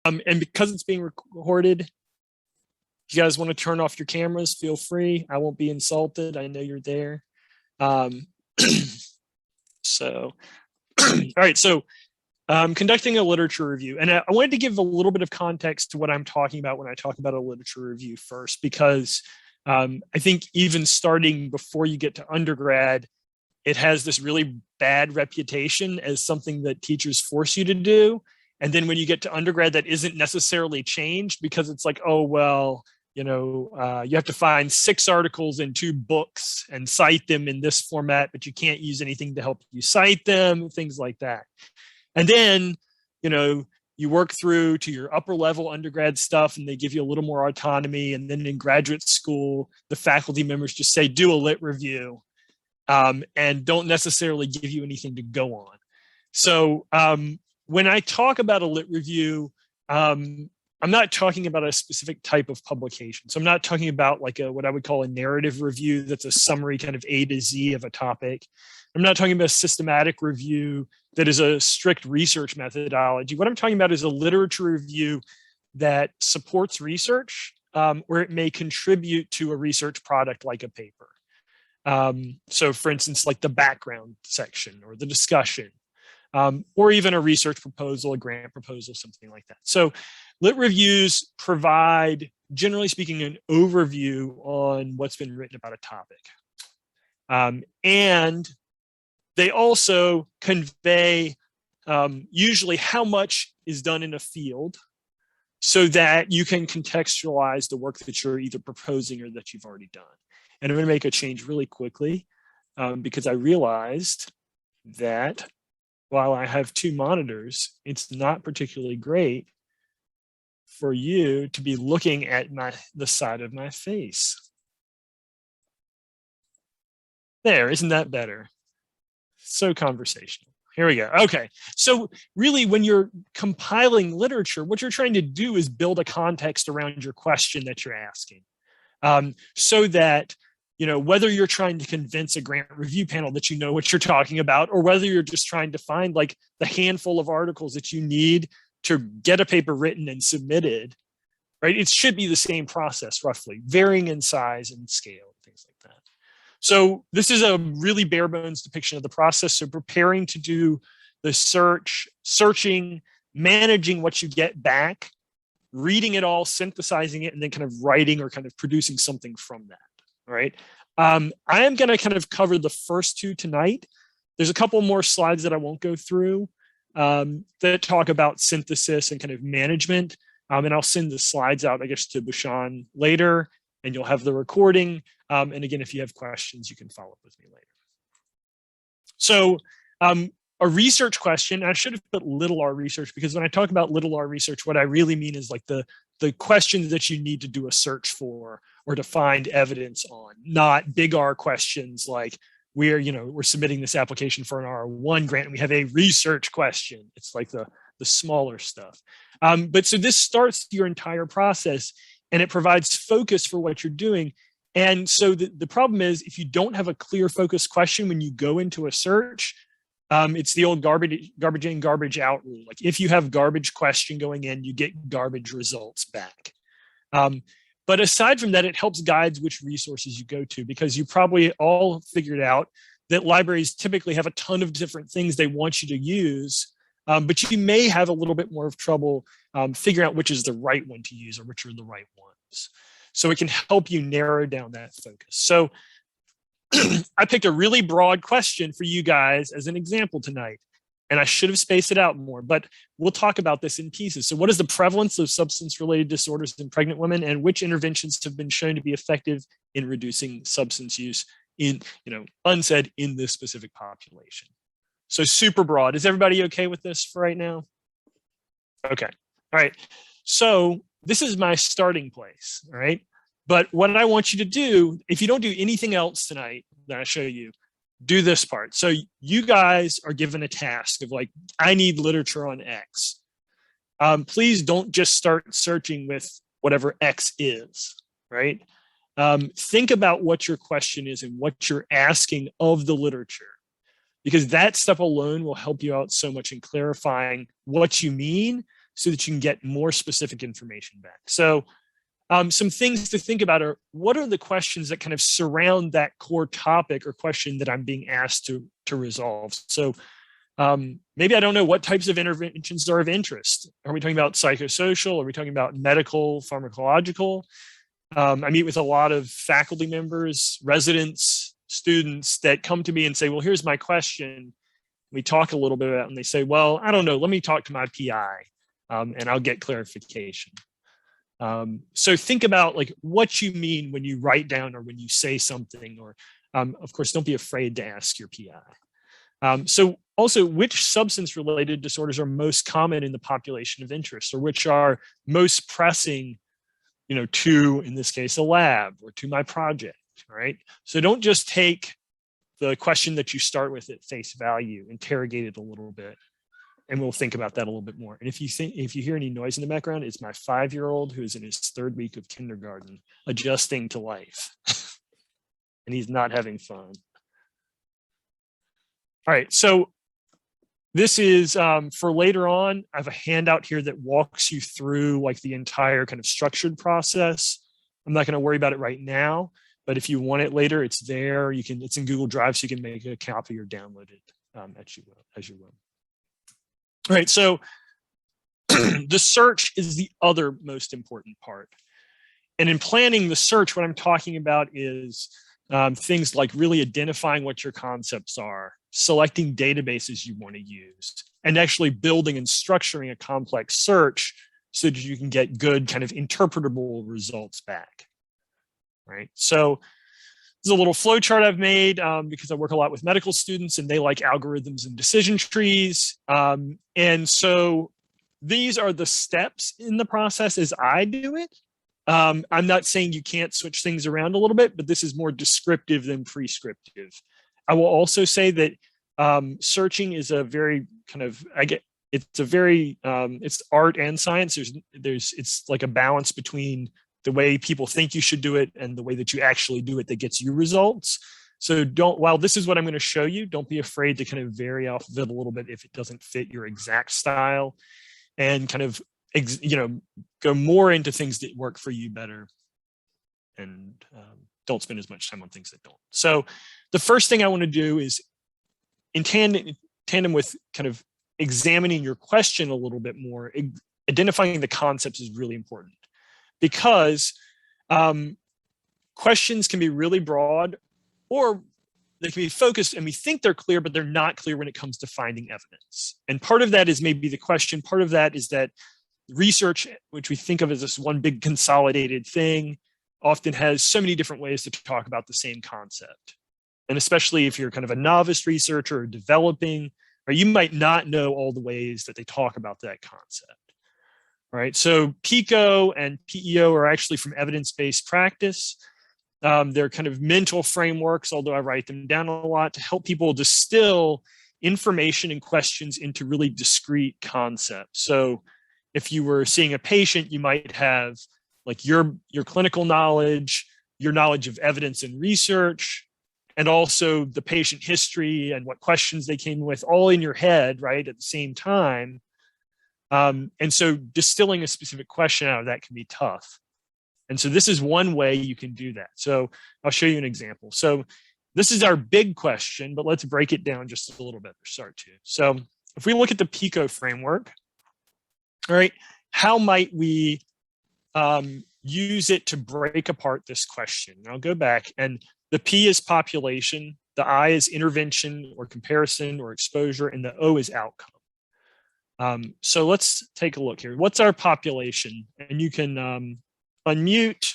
And because it's being recorded, if you guys want to turn off your cameras, feel free. I won't be insulted. I know you're there. So, all right. So conducting a literature review. And I wanted to give a little bit of context to what I'm talking about when I talk about a literature review first, because I think even starting before you get to undergrad, it has this really bad reputation as something that teachers force you to do. And then when you get to undergrad, that isn't necessarily changed because it's like, oh, well, you have to find 6 articles in 2 books and cite them in this format, but you can't use anything to help you cite them, things like that. And then, you work through to your upper level undergrad stuff and they give you a little more autonomy. And then in graduate school, the faculty members just say, do a lit review, and don't necessarily give you anything to go on. So when I talk about a lit review, I'm not talking about a specific type of publication. So I'm not talking about like what I would call a narrative review that's a summary kind of A to Z of a topic. I'm not talking about a systematic review that is a strict research methodology. What I'm talking about is a literature review that supports research, where it may contribute to a research product like a paper. So for instance, like the background section or the discussion, or even a research proposal, a grant proposal, something like that. So lit reviews provide, generally speaking, an overview on what's been written about a topic. And they also convey usually how much is done in a field so that you can contextualize the work that you're either proposing or that you've already done. And I'm going to make a change really quickly because I realized that while I have 2 monitors, it's not particularly great for you to be looking at the side of my face. There, isn't that better? So conversational. Here we go. Okay. So really, when you're compiling literature, what you're trying to do is build a context around your question that you're asking. So that, whether you're trying to convince a grant review panel that you know what you're talking about, or whether you're just trying to find like the handful of articles that you need to get a paper written and submitted, right? It should be the same process, roughly, varying in size and scale, things like that. So this is a really bare bones depiction of the process. So preparing to do the searching, managing what you get back, reading it all, synthesizing it, and then kind of writing or kind of producing something from that. All right. I am going to kind of cover the first 2 tonight. There's a couple more slides that I won't go through that talk about synthesis and kind of management. And I'll send the slides out, I guess, to Bhushan later, and you'll have the recording. And again, if you have questions, you can follow up with me later. So a research question, I should have put little r research, because when I talk about little r research, what I really mean is like the questions that you need to do a search for or to find evidence on, not big R questions like we're submitting this application for an R1 grant and we have a research question. It's like the smaller stuff. But so this starts your entire process and it provides focus for what you're doing. And so the problem is, if you don't have a clear focus question when you go into a search, it's the old garbage in, garbage out rule. Like if you have garbage question going in, you get garbage results back. But aside from that, it helps guides which resources you go to, because you probably all figured out that libraries typically have a ton of different things they want you to use, but you may have a little bit more of trouble figuring out which is the right one to use or which are the right ones. So it can help you narrow down that focus. So I picked a really broad question for you guys as an example tonight, and I should have spaced it out more, but we'll talk about this in pieces. So what is the prevalence of substance-related disorders in pregnant women, and which interventions have been shown to be effective in reducing substance use in, unsaid, in this specific population? So super broad. Is everybody okay with this for right now? Okay. All right. So this is my starting place. All right. But what I want you to do, if you don't do anything else tonight that I show you, do this part. So you guys are given a task of like, I need literature on X. Please don't just start searching with whatever X is, right? Think about what your question is and what you're asking of the literature, because that stuff alone will help you out so much in clarifying what you mean, so that you can get more specific information back. So some things to think about are, what are the questions that kind of surround that core topic or question that I'm being asked to resolve? So maybe I don't know what types of interventions are of interest. Are we talking about psychosocial? Are we talking about medical, pharmacological? I meet with a lot of faculty members, residents, students that come to me and say, well, here's my question. We talk a little bit about it and they say, well, I don't know, let me talk to my PI and I'll get clarification. So think about like what you mean when you write down or when you say something, or of course, don't be afraid to ask your PI. So also, which substance related disorders are most common in the population of interest, or which are most pressing, to, in this case, a lab or to my project, right? So don't just take the question that you start with at face value, interrogate it a little bit, and we'll think about that a little bit more. And if you hear any noise in the background, it's my 5-year-old who's in his 3rd week of kindergarten, adjusting to life. And he's not having fun. All right, so this is for later on. I have a handout here that walks you through like the entire kind of structured process. I'm not going to worry about it right now, but if you want it later, it's there. It's in Google Drive, so you can make a copy or download it as you will. All right, so the search is the other most important part. And in planning the search, what I'm talking about is things like really identifying what your concepts are, selecting databases you want to use, and actually building and structuring a complex search so that you can get good kind of interpretable results back, right? So there's a little flow chart I've made because I work a lot with medical students and they like algorithms and decision trees. And so these are the steps in the process as I do it. I'm not saying you can't switch things around a little bit, but this is more descriptive than prescriptive. I will also say that searching is a very kind of, it's art and science. It's like a balance between the way people think you should do it and the way that you actually do it that gets you results. So while this is what I'm going to show you, don't be afraid to kind of vary off of it a little bit if it doesn't fit your exact style, and kind of, go more into things that work for you better, and don't spend as much time on things that don't. So the first thing I want to do is, in tandem with kind of examining your question a little bit more, identifying the concepts is really important, because questions can be really broad, or they can be focused and we think they're clear, but they're not clear when it comes to finding evidence. And part of that is maybe the question. Part of that is that research, which we think of as this one big consolidated thing, often has so many different ways to talk about the same concept. And especially if you're kind of a novice researcher or developing, or you might not know all the ways that they talk about that concept. Right. So PICO and PEO are actually from evidence-based practice. They're kind of mental frameworks, although I write them down a lot, to help people distill information and questions into really discrete concepts. So if you were seeing a patient, you might have like your clinical knowledge, your knowledge of evidence and research, and also the patient history and what questions they came with, all in your head, right, at the same time. And so distilling a specific question out of that can be tough. And so this is one way you can do that. So I'll show you an example. So this is our big question, but let's break it down just a little bit or start to. So if we look at the PICO framework, all right, how might we use it to break apart this question? And I'll go back, and the P is population, the I is intervention or comparison or exposure, and the O is outcome. So let's take a look here. What's our population? And you can unmute,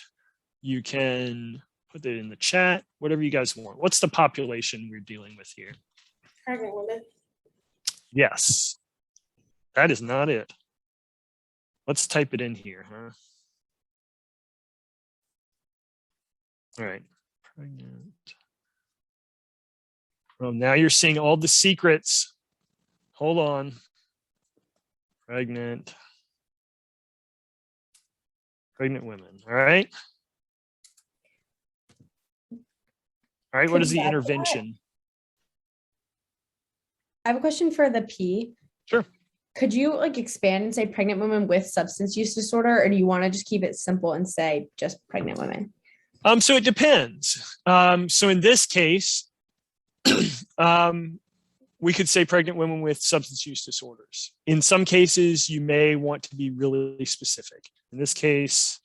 you can put it in the chat, whatever you guys want. What's the population we're dealing with here? Pregnant women. Yes, that is not it. Let's type it in here, huh? All right, pregnant. Well, now you're seeing all the secrets. Hold on. Pregnant women, all right? All right, what is the intervention? I have a question for the P. Sure. Could you like expand and say pregnant women with substance use disorder, or do you want to just keep it simple and say just pregnant women? So it depends. So in this case, we could say pregnant women with substance use disorders. In some cases, you may want to be really specific. In this case,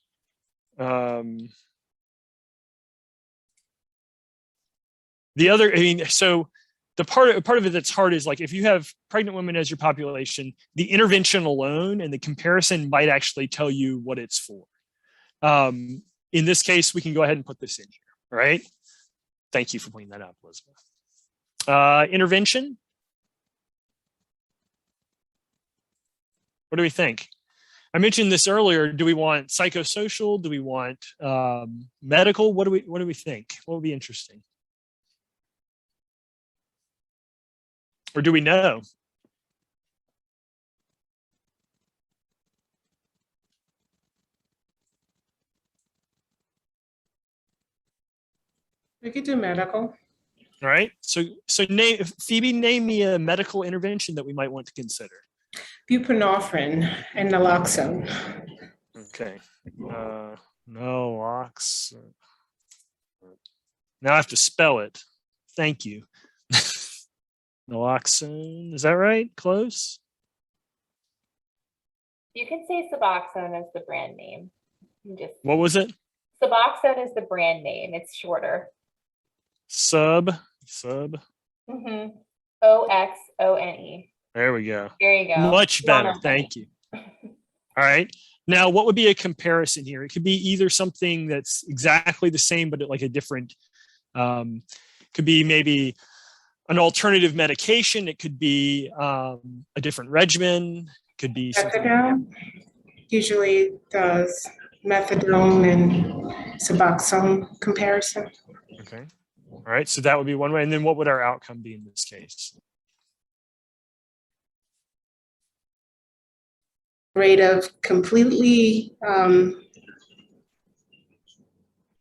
so the part of it that's hard is like if you have pregnant women as your population, the intervention alone and the comparison might actually tell you what it's for. In this case, we can go ahead and put this in here, right? Thank you for pointing that out, Elizabeth. Intervention. What do we think? I mentioned this earlier. Do we want psychosocial? Do we want medical? What do we think? What would be interesting? Or do we know? We could do medical. All right. So Phoebe, name me a medical intervention that we might want to consider. Buprenorphine and naloxone. Okay. Naloxone. Now I have to spell it. Thank you. Naloxone. Is that right? Close? You can say Suboxone as the brand name. What was it? Suboxone is the brand name. It's shorter. Sub. Mm-hmm. OXONE. There we go. There you go. Much better. Thank you. All right. Now, what would be a comparison here? It could be either something that's exactly the same, but like a different, could be maybe an alternative medication. It could be a different regimen. It could be Methadone usually does methadone and Suboxone comparison. Okay. All right. So that would be one way. And then what would our outcome be in this case? Rate of completely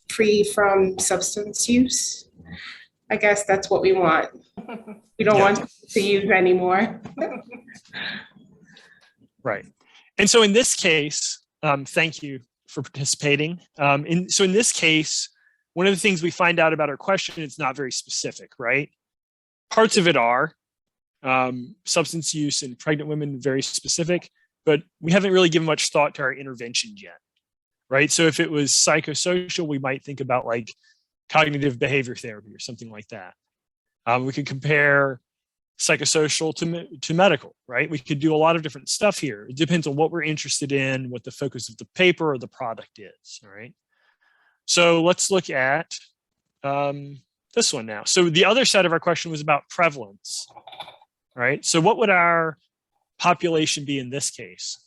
free from substance use. I guess that's what we want. We don't want to use anymore. Right. And so in this case, thank you for participating. So in this case, one of the things we find out about our question, it's not very specific, right? Parts of it are substance use in pregnant women, very specific, but we haven't really given much thought to our interventions yet, right? So if it was psychosocial, we might think about like cognitive behavior therapy or something like that. We could compare psychosocial to medical, right? We could do a lot of different stuff here. It depends on what we're interested in, what the focus of the paper or the product is, all right? So let's look at this one now. So the other side of our question was about prevalence, right? So what would our population be in this case?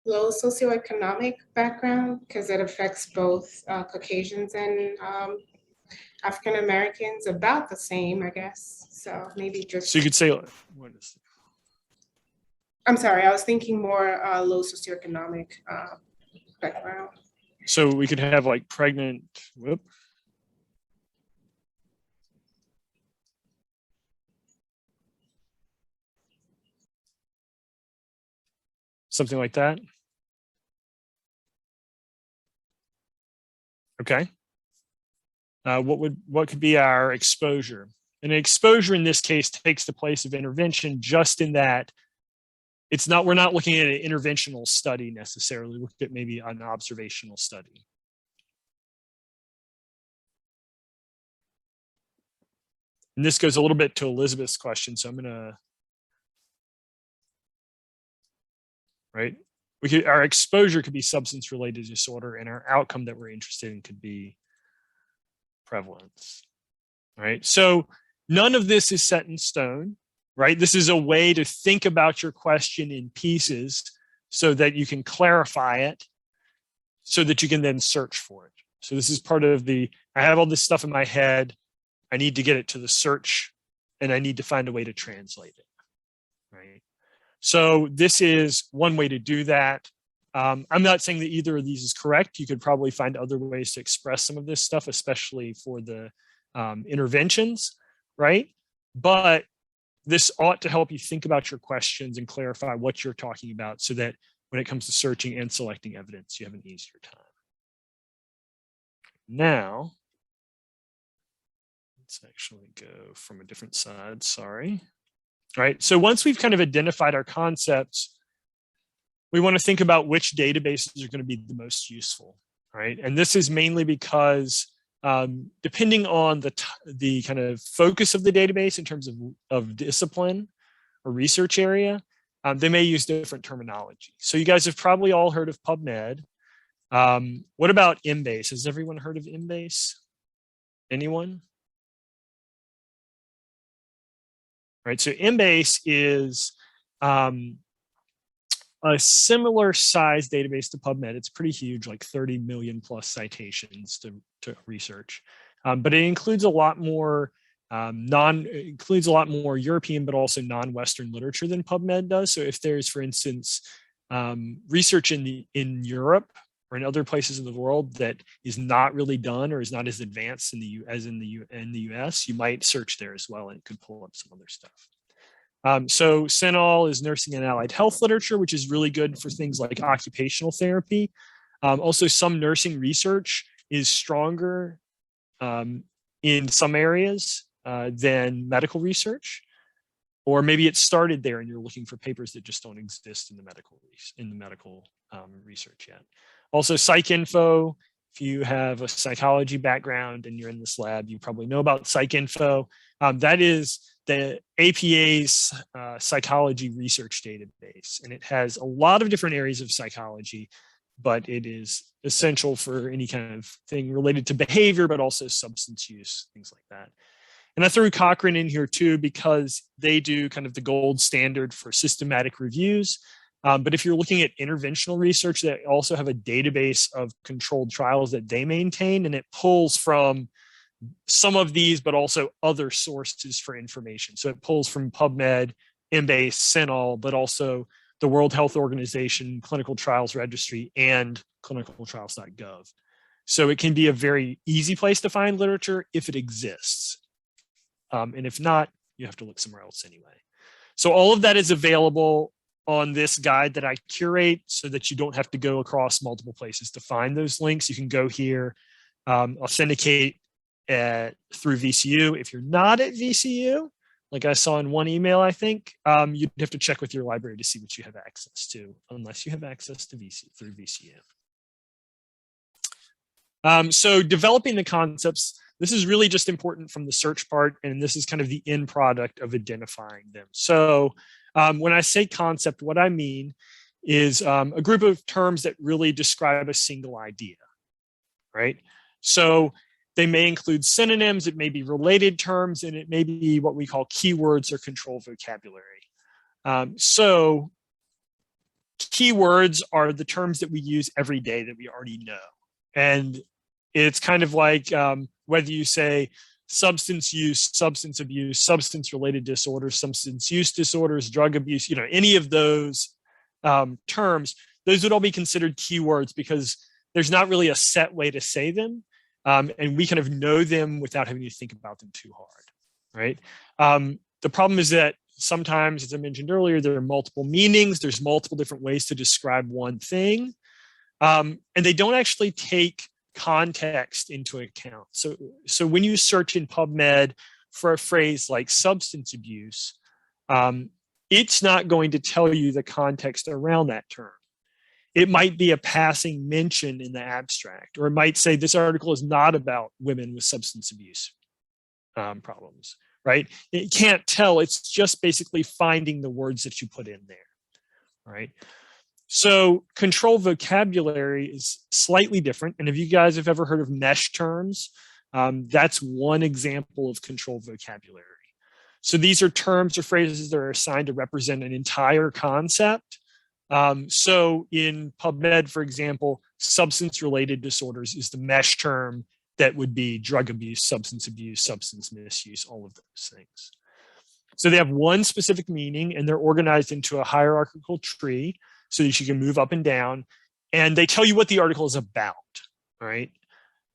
Low socioeconomic background, because it affects both Caucasians and African Americans about the same, I guess. So maybe just. So you could say, what is it? I'm sorry, I was thinking more low socioeconomic background. So we could have like pregnant, something like that. Okay. What could be our exposure? And exposure in this case takes the place of intervention, just in that we're not looking at an interventional study necessarily. Look at maybe an observational study. And this goes a little bit to Elizabeth's question, so I'm gonna, right? Our exposure could be substance related disorder, and our outcome that we're interested in could be prevalence, right? So none of this is set in stone, right? This is a way to think about your question in pieces so that you can clarify it, so that you can then search for it. So this is part of I have all this stuff in my head. I need to get it to the search, and I need to find a way to translate it, right? So this is one way to do that. I'm not saying that either of these is correct. You could probably find other ways to express some of this stuff, especially for the interventions, right? But this ought to help you think about your questions and clarify what you're talking about so that when it comes to searching and selecting evidence, you have an easier time. Now, let's actually go from a different side, sorry. All right, so once we've kind of identified our concepts, we want to think about which databases are going to be the most useful, right? And this is mainly because depending on the kind of focus of the database in terms of discipline or research area, they may use different terminology. So you guys have probably all heard of PubMed. What about Embase? Has everyone heard of Embase? Anyone? Right, so Embase is a similar size database to PubMed. It's pretty huge, like 30 million plus citations to research. But it includes a lot more European, but also non-Western literature than PubMed does. So if there's, for instance, research in Europe or in other places in the world that is not really done or is not as advanced in the US, you might search there as well and it could pull up some other stuff. So CINAHL is nursing and allied health literature, which is really good for things like occupational therapy. Also, some nursing research is stronger in some areas than medical research, or maybe it started there and you're looking for papers that just don't exist in the medical research yet. Also, PsycInfo. If you have a psychology background and you're in this lab, you probably know about PsycInfo. That is the APA's psychology research database, and it has a lot of different areas of psychology, but it is essential for any kind of thing related to behavior, but also substance use, things like that. And I threw Cochrane in here too, because they do kind of the gold standard for systematic reviews. But if you're looking at interventional research, they also have a database of controlled trials that they maintain, and it pulls from some of these, but also other sources for information. So it pulls from PubMed, Embase, CINAHL, but also the World Health Organization, Clinical Trials Registry, and clinicaltrials.gov. So it can be a very easy place to find literature if it exists. And if not, you have to look somewhere else anyway. So all of that is available on this guide that I curate so that you don't have to go across multiple places to find those links. You can go here, authenticate through VCU. If you're not at VCU, like I saw in one email, I think, you'd have to check with your library to see what you have access to, unless you have access to through VCU. So developing the concepts, this is really just important from the search part, and this is kind of the end product of identifying them. So when I say concept, what I mean is a group of terms that really describe a single idea, right? So they may include synonyms, it may be related terms, and it may be what we call keywords or control vocabulary. So keywords are the terms that we use every day that we already know. And it's kind of like whether you say substance use, substance abuse, substance related disorders, substance use disorders, drug abuse, any of those terms, those would all be considered keywords because there's not really a set way to say them. And we kind of know them without having to think about them too hard, right? The problem is that sometimes, as I mentioned earlier, there are multiple meanings. There's multiple different ways to describe one thing. And they don't actually take context into account. So when you search in PubMed for a phrase like substance abuse, it's not going to tell you the context around that term. It might be a passing mention in the abstract, or it might say this article is not about women with substance abuse problems, right? It can't tell. It's just basically finding the words that you put in there, right? So control vocabulary is slightly different. And if you guys have ever heard of mesh terms, that's one example of control vocabulary. So these are terms or phrases that are assigned to represent an entire concept. So in PubMed, for example, substance-related disorders is the mesh term that would be drug abuse, substance misuse, all of those things. So they have one specific meaning and they're organized into a hierarchical tree so that you can move up and down. and they tell you what the article is about, right?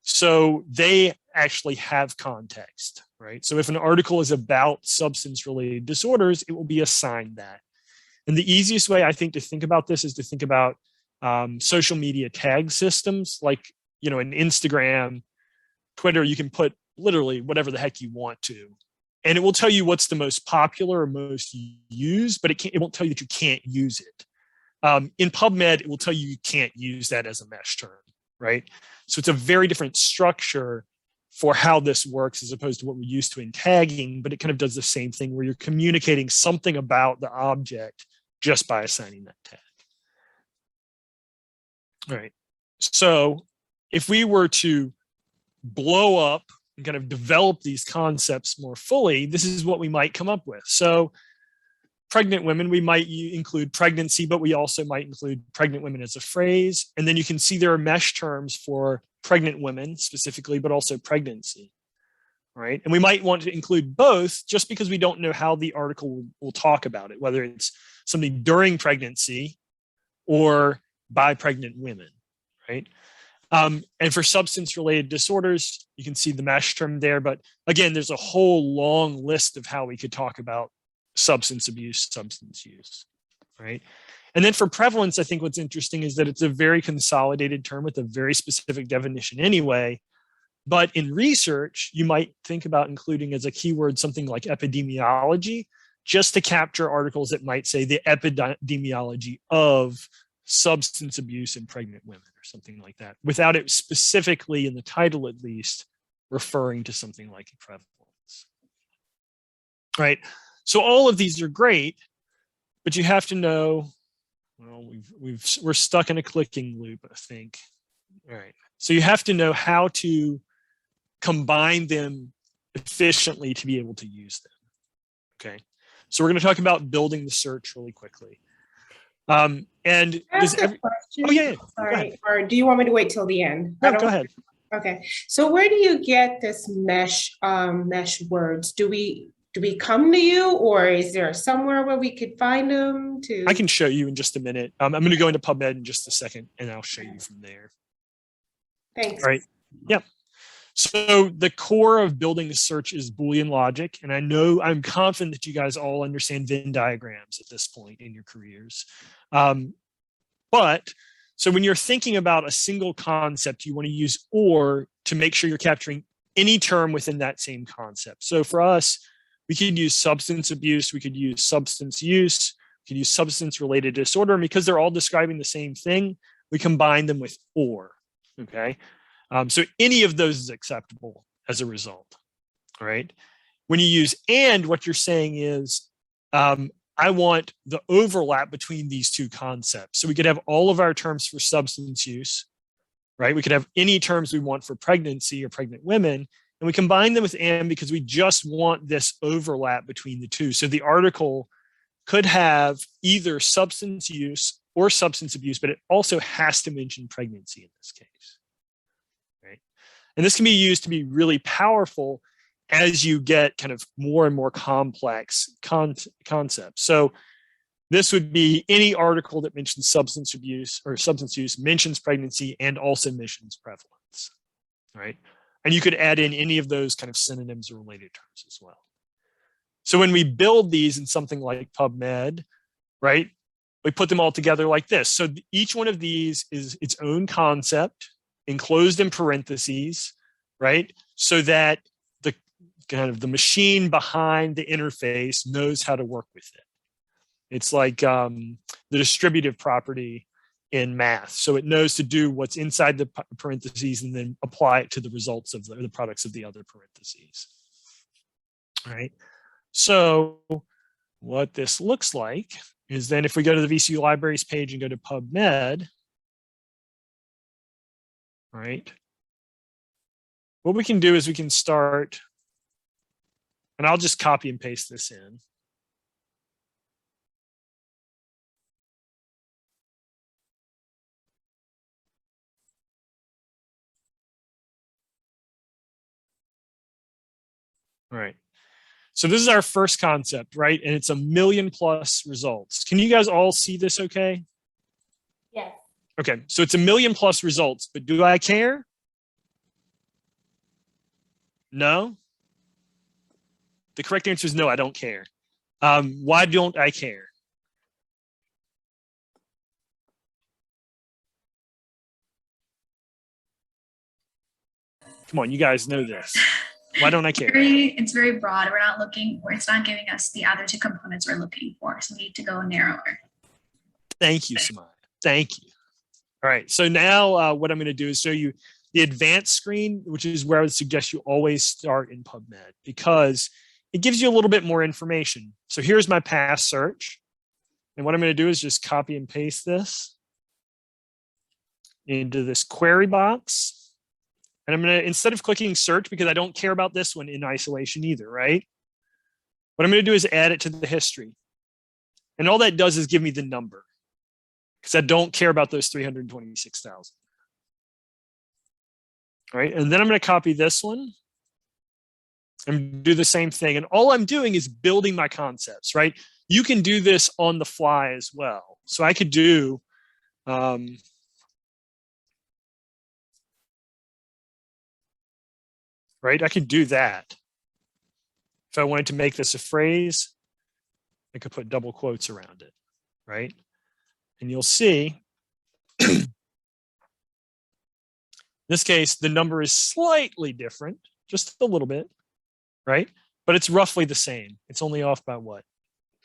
So they actually have context, right? So if an article is about substance-related disorders, it will be assigned that. And the easiest way I think to think about this is to think about social media tag systems, like, you know, in Instagram, Twitter, you can put literally whatever the heck you want to, and it will tell you what's the most popular or most used, but it won't tell you that you can't use it. In PubMed, it will tell you you can't use that as a mesh term, right? So it's a very different structure for how this works as opposed to what we're used to in tagging, but it kind of does the same thing where you're communicating something about the object just by assigning that tag. All right. So if we were to blow up and kind of develop these concepts more fully, this is what we might come up with. So pregnant women, we might include pregnancy, but we also might include pregnant women as a phrase. And then you can see there are mesh terms for pregnant women specifically, but also pregnancy, right? And we might want to include both just because we don't know how the article will talk about it, whether it's something during pregnancy or by pregnant women, right? And for substance-related disorders, you can see the mesh term there. But again, there's a whole long list of how we could talk about substance abuse, substance use, right? And then for prevalence, I think what's interesting is that it's a very consolidated term with a very specific definition anyway. But in research, you might think about including as a keyword something like epidemiology, just to capture articles that might say the epidemiology of substance abuse in pregnant women or something like that, without it specifically in the title, at least, referring to something like prevalence, right? So all of these are great, but you have to know, well, we're stuck in a clicking loop, I think. All right. So you have to know how to combine them efficiently to be able to use them. Okay. So we're going to talk about building the search really quickly. And does Ask a question. oh yeah, go Sorry, ahead. or do you want me to wait till the end? No, go ahead. Okay, so where do you get this mesh words? Do we come to you, or is there somewhere where we could find them? I can show you in just a minute. I'm going to go into PubMed in just a second, and I'll show you from there. Thanks. All right. Yeah. So the core of building a search is Boolean logic. And I'm confident that you guys all understand Venn diagrams at this point in your careers. But so when you're thinking about a single concept, you want to use or to make sure you're capturing any term within that same concept. So for us, we could use substance abuse, we could use substance use, we could use substance related disorder. And because they're all describing the same thing, we combine them with or, okay? So any of those is acceptable as a result, all right? When you use and, what you're saying is, I want the overlap between these two concepts. So we could have all of our terms for substance use, right? We could have any terms we want for pregnancy or pregnant women, and we combine them with and because we just want this overlap between the two. So the article could have either substance use or substance abuse, but it also has to mention pregnancy in this case, right? And this can be used to be really powerful as you get kind of more and more complex concepts. So this would be any article that mentions substance abuse or substance use, mentions pregnancy, and also mentions prevalence, right? And you could add in any of those kind of synonyms or related terms as well. So when we build these in something like PubMed, right, we put them all together like this. So each one of these is its own concept, enclosed in parentheses, right? So that the kind of the machine behind the interface knows how to work with it. It's like the distributive property in math. So it knows to do what's inside the parentheses and then apply it to the results of the products of the other parentheses. All right. So what this looks like is then if we go to the VCU libraries page and go to PubMed, right? What we can do is we can start, and I'll just copy and paste this in. All right. So this is our first concept, right? And it's 1 million+ results. Can you guys all see this okay? Yes. Okay, so it's 1 million plus results, but do I care? No. The correct answer is no, I don't care. Why don't I care? Come on, you guys know this. Why don't I care? It's very broad. We're not looking, or it's not giving us the other two components we're looking for. So we need to go narrower. Thank you, Samaya. Thank you. All right, so now what I'm going to do is show you the advanced screen, which is where I would suggest you always start in PubMed because it gives you a little bit more information. So here's my past search. And what I'm going to do is just copy and paste this into this query box. And I'm going to, instead of clicking search, because I don't care about this one in isolation either, right? What I'm going to do is add it to the history. And all that does is give me the number because I don't care about those 326,000. All right, and then I'm going to copy this one and do the same thing. And all I'm doing is building my concepts, right? You can do this on the fly as well. So I could do, right? I could do that. If I wanted to make this a phrase, I could put double quotes around it, right? And you'll see, in this case, the number is slightly different, just a little bit, right? But it's roughly the same. It's only off by what?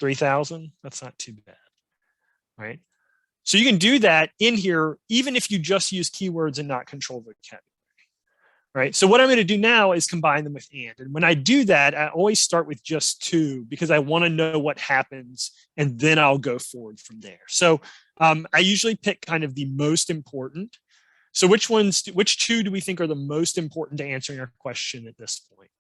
3,000? That's not too bad, right? So you can do that in here, even if you just use keywords and not control vocabulary. Right. So what I'm going to do now is combine them with and. And when I do that, I always start with just two because I want to know what happens and then I'll go forward from there. So I usually pick kind of the most important. So which two do we think are the most important to answering our question at this point?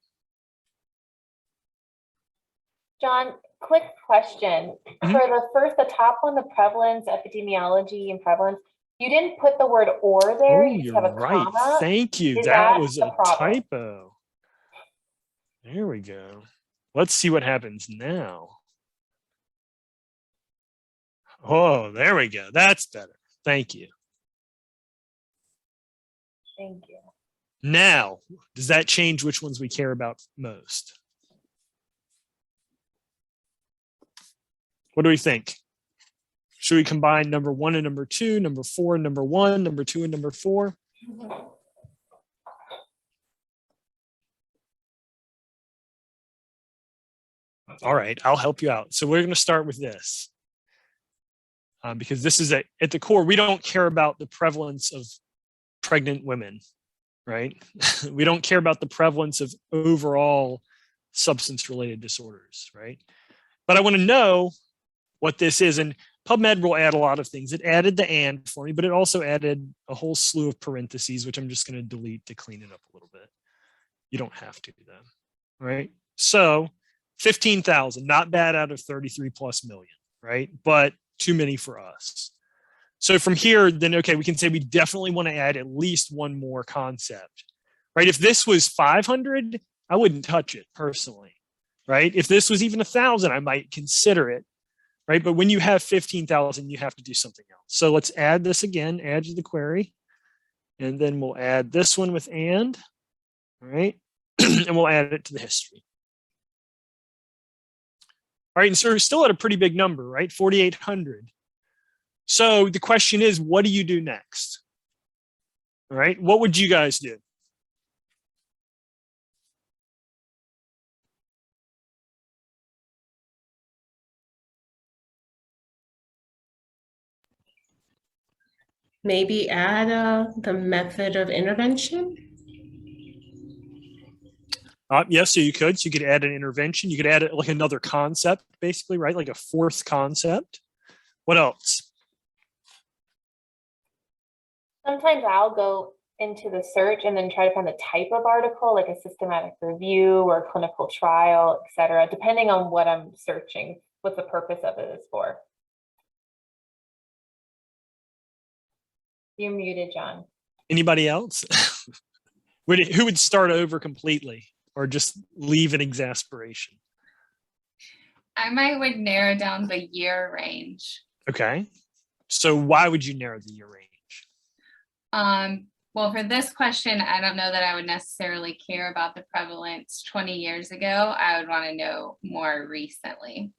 John, quick question. Mhm. For the top one, the prevalence, epidemiology, and prevalence, you didn't put the word or there. Oh, You just you're have a right. comma. Thank you. Is That that was the a problem? typo. There we go. Let's see what happens now. Oh, there we go. That's better. Thank you. Thank you. Now, does that change which ones we care about most? What do we think? Should we combine number 1 and number 2, number 4 and number 1, number 2 and number 4? All right, I'll help you out. So we're going to start with this. Because this is at the core, we don't care about the prevalence of pregnant women, right? We don't care about the prevalence of overall substance-related disorders, right? But I want to know what this is. And PubMed will add a lot of things. It added the and for me, but it also added a whole slew of parentheses, which I'm just going to delete to clean it up a little bit. You don't have to do that, right? So 15,000, not bad out of 33 plus million, right? But too many for us. So from here, then, okay, we can say we definitely want to add at least one more concept, right? If this was 500, I wouldn't touch it personally, right? If this was even 1,000, I might consider it, right? But when you have 15,000, you have to do something else. So let's add this again, add to the query, and then we'll add this one with and, all right? And we'll add it to the history. All right, and so we're still at a pretty big number, right? 4,800. So the question is, what do you do next? All right, what would you guys do? Maybe add the method of intervention. Yes, so you could. So you could add an intervention. You could add like another concept, basically, right? Like a fourth concept. What else? Sometimes I'll go into the search and then try to find the type of article, like a systematic review or a clinical trial, et cetera, depending on what I'm searching, what the purpose of it is for. You're muted, John. Anybody else? Who would start over completely or just leave an exasperation? would narrow down the year range. Okay. So why would you narrow the year range? Well, for this question, I don't know that I would necessarily care about the prevalence 20 years ago. I would want to know more recently.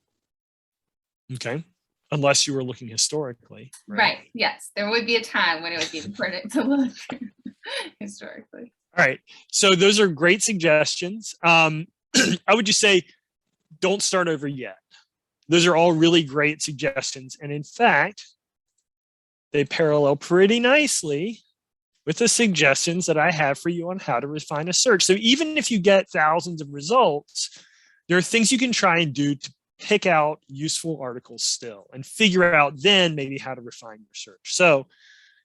Okay. Unless you were looking historically. Right. Yes. There would be a time when it would be important to look historically. All right. So those are great suggestions. I would just say, don't start over yet. Those are all really great suggestions. And in fact, they parallel pretty nicely with the suggestions that I have for you on how to refine a search. So even if you get thousands of results, there are things you can try and do to pick out useful articles still and figure out then maybe how to refine your search. So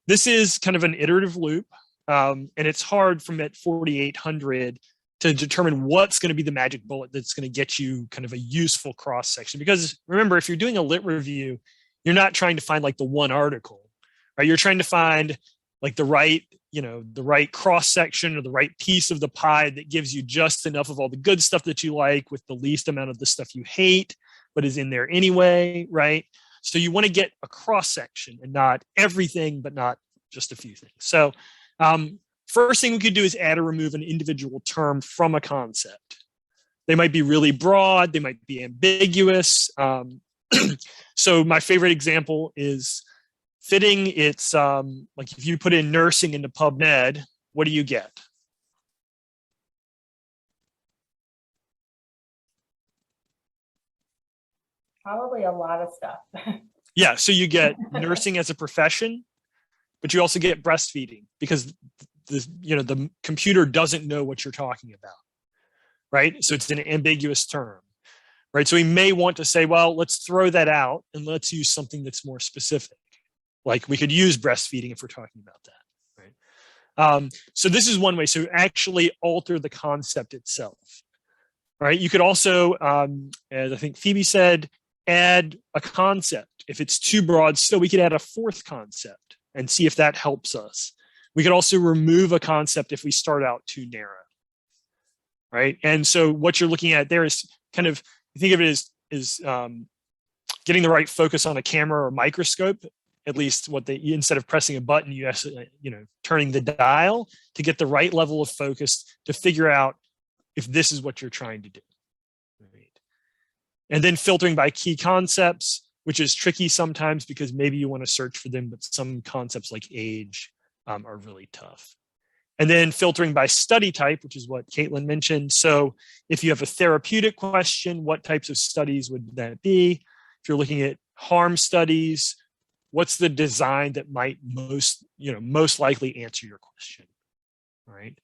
this is kind of an iterative loop. And it's hard from at 4,800 to determine what's going to be the magic bullet that's going to get you kind of a useful cross section. Because remember, if you're doing a lit review, you're not trying to find like the one article, right? You're trying to find like the right cross section or the right piece of the pie that gives you just enough of all the good stuff that you like with the least amount of the stuff you hate, but is in there anyway, right? So you want to get a cross section and not everything, but not just a few things. So first thing we could do is add or remove an individual term from a concept. They might be really broad, they might be ambiguous. So my favorite example is fitting. It's like if you put in nursing into PubMed, what do you get? Probably a lot of stuff. Yeah, so you get nursing as a profession, but you also get breastfeeding because the computer doesn't know what you're talking about, right? So it's an ambiguous term, right? So we may want to say, well, let's throw that out and let's use something that's more specific. Like we could use breastfeeding if we're talking about that, right? So this is one way. So actually alter the concept itself, right? You could also, as I think Phoebe said, add a concept. If it's too broad, still we could add a fourth concept and see if that helps us. We could also remove a concept if we start out too narrow, right? And so what you're looking at there is kind of, think of it as getting the right focus on a camera or microscope. At least instead of pressing a button, you actually, turning the dial to get the right level of focus to figure out if this is what you're trying to do. Right. And then filtering by key concepts, which is tricky sometimes because maybe you want to search for them, but some concepts like age are really tough. And then filtering by study type, which is what Caitlin mentioned. So if you have a therapeutic question, what types of studies would that be? If you're looking at harm studies, what's the design that might most likely answer your question, right?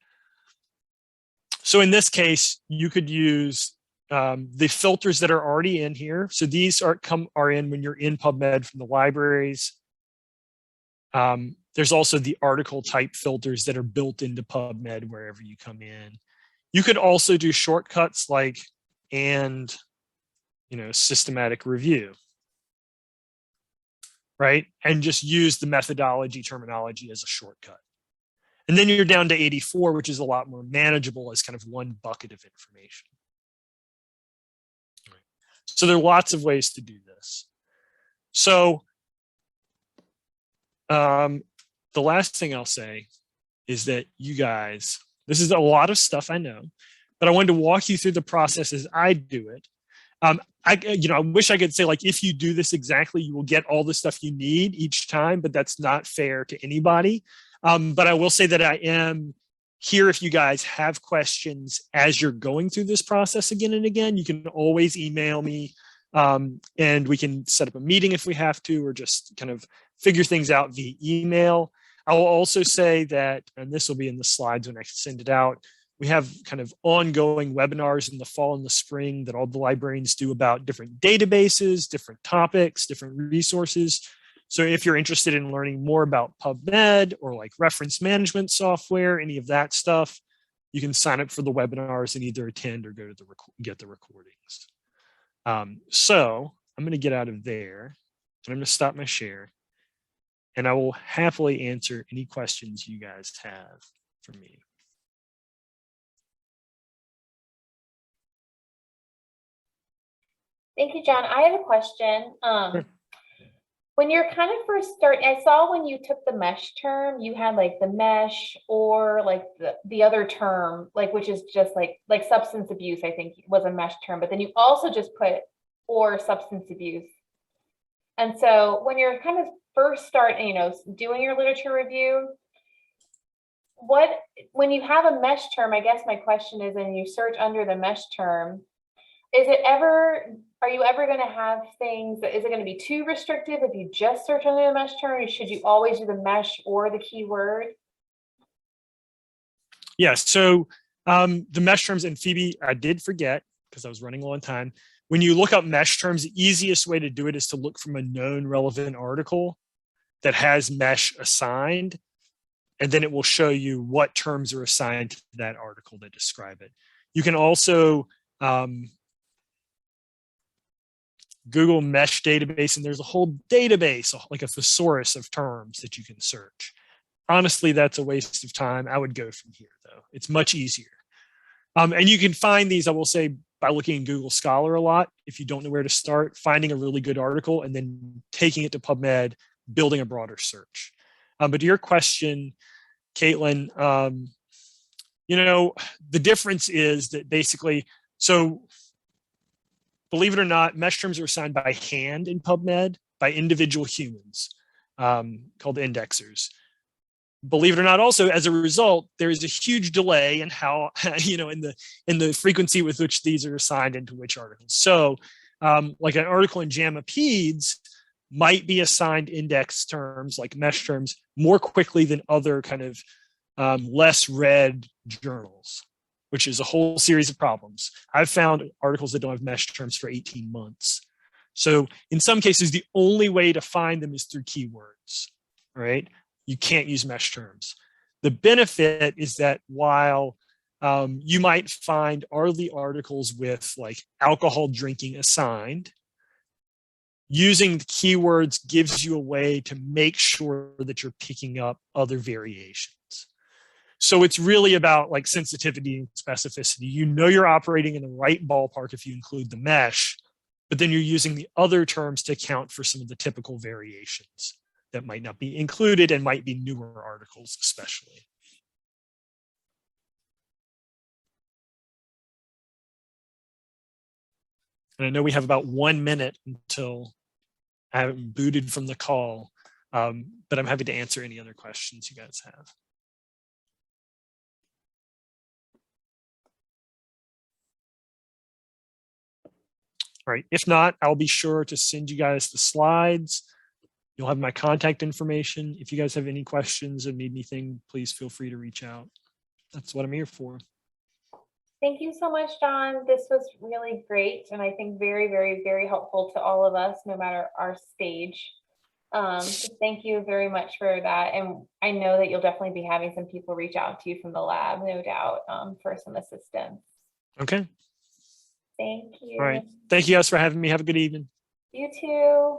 So in this case, you could use the filters that are already in here. So these are in when you're in PubMed from the libraries. There's also the article type filters that are built into PubMed wherever you come in. You could also do shortcuts like systematic review, right? And just use the methodology terminology as a shortcut. And then you're down to 84, which is a lot more manageable as kind of one bucket of information. So there are lots of ways to do this. So the last thing I'll say is that you guys, this is a lot of stuff I know, but I wanted to walk you through the process as I do it. I wish I could say like, if you do this exactly, you will get all the stuff you need each time, but that's not fair to anybody. But I will say that I am here if you guys have questions as you're going through this process again and again. You can always email me and we can set up a meeting if we have to, or just kind of figure things out via email. I will also say that, and this will be in the slides when I send it out, we have kind of ongoing webinars in the fall and the spring that all the librarians do about different databases, different topics, different resources. So if you're interested in learning more about PubMed or like reference management software, any of that stuff, you can sign up for the webinars and either attend or go to get the recordings. So I'm going to get out of there and I'm going to stop my share and I will happily answer any questions you guys have for me. Thank you, John. I have a question. Sure. When you're kind of first starting, I saw when you took the mesh term, you had like the mesh or like the other term, like which is just like substance abuse, I think was a mesh term, but then you also just put or substance abuse. And so when you're kind of first starting, you know, doing your literature review, when you have a mesh term, I guess my question is, and you search under the mesh term, are you ever going to have things is it going to be too restrictive if you just search under the mesh term? Or should you always do the mesh or the keyword? Yes. So the mesh terms, and Phoebe, I did forget because I was running low on time. When you look up mesh terms, the easiest way to do it is to look from a known relevant article that has mesh assigned, and then it will show you what terms are assigned to that article that describe it. You can also Google mesh database, and there's a whole database, like a thesaurus of terms that you can search. Honestly, that's a waste of time. I would go from here, though. It's much easier. And you can find these, I will say, by looking in Google Scholar a lot. If you don't know where to start, finding a really good article and then taking it to PubMed, building a broader search. But to your question, Caitlin, you know, the difference is that basically, so believe it or not, mesh terms are assigned by hand in PubMed by individual humans called indexers. Believe it or not, also as a result, there is a huge delay in how, you know, in the frequency with which these are assigned into which articles. So like an article in JAMA Peds might be assigned index terms like mesh terms more quickly than other kind of less read journals, which is a whole series of problems. I've found articles that don't have mesh terms for 18 months. So in some cases, the only way to find them is through keywords, right? You can't use mesh terms. The benefit is that while you might find the articles with like alcohol drinking assigned, using the keywords gives you a way to make sure that you're picking up other variations. So it's really about like sensitivity and specificity. You know you're operating in the right ballpark if you include the mesh, but then you're using the other terms to account for some of the typical variations that might not be included and might be newer articles especially. And I know we have about 1 minute until I haven't booted from the call, but I'm happy to answer any other questions you guys have. All right, if not, I'll be sure to send you guys the slides. You'll have my contact information. If you guys have any questions or need anything, please feel free to reach out. That's what I'm here for. Thank you so much, John. This was really great, and I think very, very, very helpful to all of us, no matter our stage. So thank you very much for that. And I know that you'll definitely be having some people reach out to you from the lab, no doubt, for some assistance. Okay. Thank you. All right. Thank you guys for having me. Have a good evening. You too.